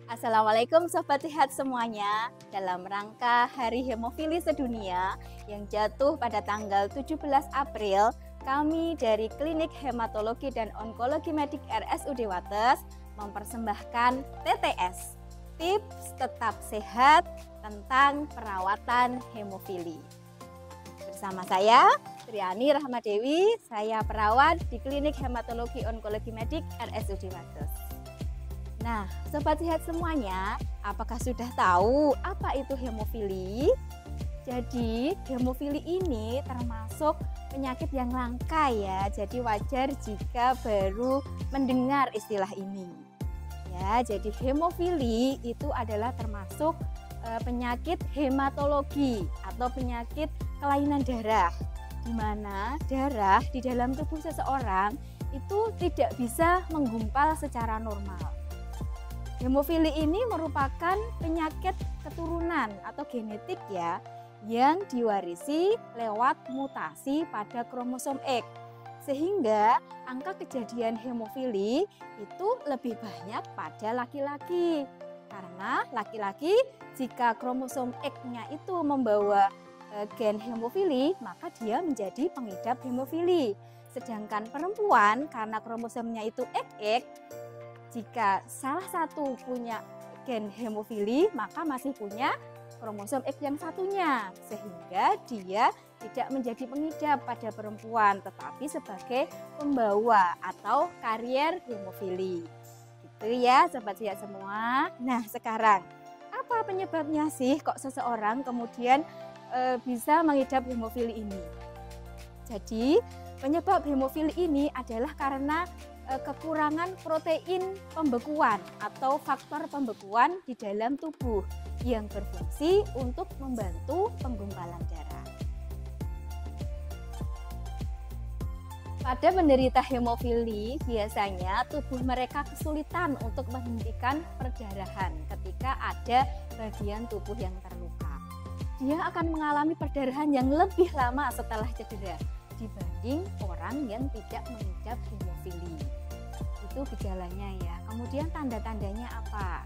Assalamualaikum Sobat Sehat semuanya. Dalam rangka Hari Hemofili Sedunia yang jatuh pada tanggal 17 April, kami dari Klinik Hematologi dan Onkologi Medik RSUD Wates mempersembahkan TTS, Tips Tetap Sehat tentang Perawatan Hemofili. Bersama saya, Triani Rahmadewi, saya perawat di Klinik Hematologi Onkologi Medik RSUD Wates. Nah, Sobat Sehat semuanya, apakah sudah tahu apa itu hemofili? Jadi, hemofili ini termasuk penyakit yang langka ya. Jadi wajar jika baru mendengar istilah ini. Ya, jadi hemofili itu adalah termasuk penyakit hematologi atau penyakit kelainan darah, di mana darah di dalam tubuh seseorang itu tidak bisa menggumpal secara normal. Hemofili ini merupakan penyakit keturunan atau genetik ya, yang diwarisi lewat mutasi pada kromosom X. Sehingga angka kejadian hemofili itu lebih banyak pada laki-laki. Karena laki-laki jika kromosom X-nya itu membawa gen hemofili, maka dia menjadi pengidap hemofili. Sedangkan perempuan karena kromosomnya itu XX, jika salah satu punya gen hemofili, maka masih punya kromosom X yang satunya, sehingga dia tidak menjadi pengidap pada perempuan, tetapi sebagai pembawa atau karier hemofili. Gitu ya, Sobat Sehat semua. Nah, sekarang apa penyebabnya sih kok seseorang kemudian bisa mengidap hemofili ini? Jadi, penyebab hemofili ini adalah karena kekurangan protein pembekuan atau faktor pembekuan di dalam tubuh yang berfungsi untuk membantu penggumpalan darah. Pada penderita hemofili, biasanya tubuh mereka kesulitan untuk menghentikan perdarahan ketika ada bagian tubuh yang terluka. Dia akan mengalami perdarahan yang lebih lama setelah cedera dibanding orang yang tidak mengidap hemofili. Itu gejalanya ya. Kemudian tanda-tandanya apa?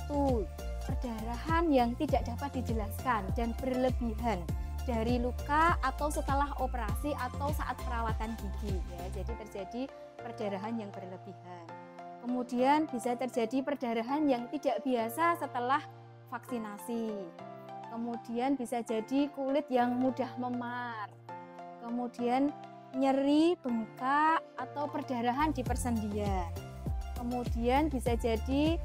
1. Perdarahan yang tidak dapat dijelaskan dan berlebihan dari luka atau setelah operasi atau saat perawatan gigi ya. Jadi terjadi perdarahan yang berlebihan. Kemudian bisa terjadi perdarahan yang tidak biasa setelah vaksinasi. Kemudian bisa jadi kulit yang mudah memar. Kemudian nyeri, bengkak, atau perdarahan di persendian. Kemudian bisa jadi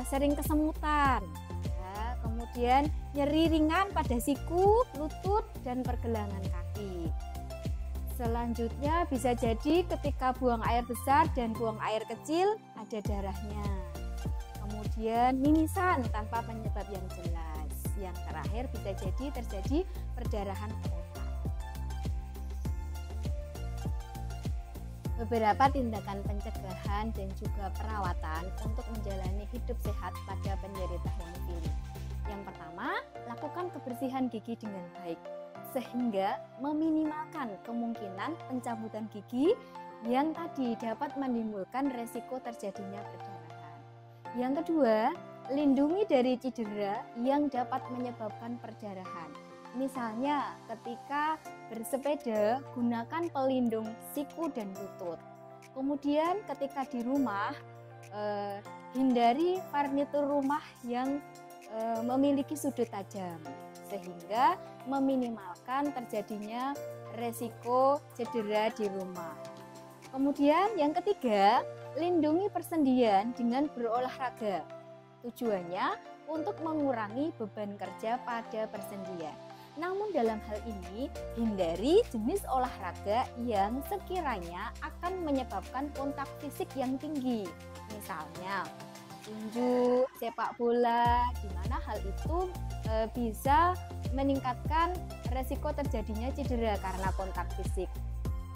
sering kesemutan. Ya. Kemudian nyeri ringan pada siku, lutut, dan pergelangan kaki. Selanjutnya bisa jadi ketika buang air besar dan buang air kecil ada darahnya. Kemudian mimisan tanpa penyebab yang jelas. Yang terakhir bisa jadi terjadi perdarahan otak. Beberapa tindakan pencegahan dan juga perawatan untuk menjalani hidup sehat pada penderita hemofili. Yang pertama, lakukan kebersihan gigi dengan baik, sehingga meminimalkan kemungkinan pencabutan gigi yang tadi dapat menimbulkan resiko terjadinya perdarahan. Yang kedua, lindungi dari cedera yang dapat menyebabkan perdarahan. Misalnya ketika bersepeda, gunakan pelindung siku dan lutut. Kemudian ketika di rumah, hindari furnitur rumah yang memiliki sudut tajam, sehingga meminimalkan terjadinya resiko cedera di rumah. Kemudian yang ketiga, lindungi persendian dengan berolahraga. Tujuannya untuk mengurangi beban kerja pada persendian. Namun dalam hal ini, hindari jenis olahraga yang sekiranya akan menyebabkan kontak fisik yang tinggi. Misalnya, tinju, sepak bola, di mana hal itu bisa meningkatkan resiko terjadinya cedera karena kontak fisik.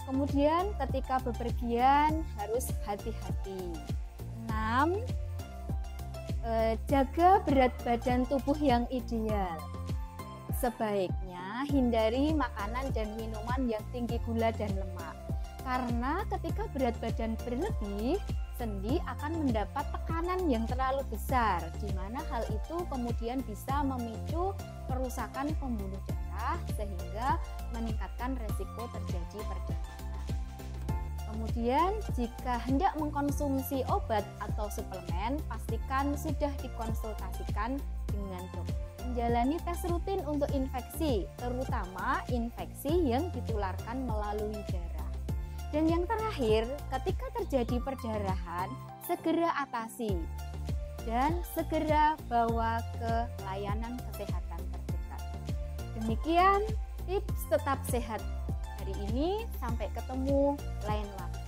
Kemudian ketika bepergian harus hati-hati. 6. Jaga berat badan tubuh yang ideal. Sebaiknya hindari makanan dan minuman yang tinggi gula dan lemak. Karena ketika berat badan berlebih, sendi akan mendapat tekanan yang terlalu besar, di mana hal itu kemudian bisa memicu kerusakan pembuluh darah sehingga meningkatkan resiko terjadi perdarahan. Kemudian jika hendak mengkonsumsi obat atau suplemen, pastikan sudah dikonsultasikan dengan dokter. Menjalani tes rutin untuk infeksi, terutama infeksi yang ditularkan melalui darah. Dan yang terakhir, ketika terjadi perdarahan, segera atasi dan segera bawa ke layanan kesehatan terdekat. Demikian tips tetap sehat hari ini, sampai ketemu lain waktu.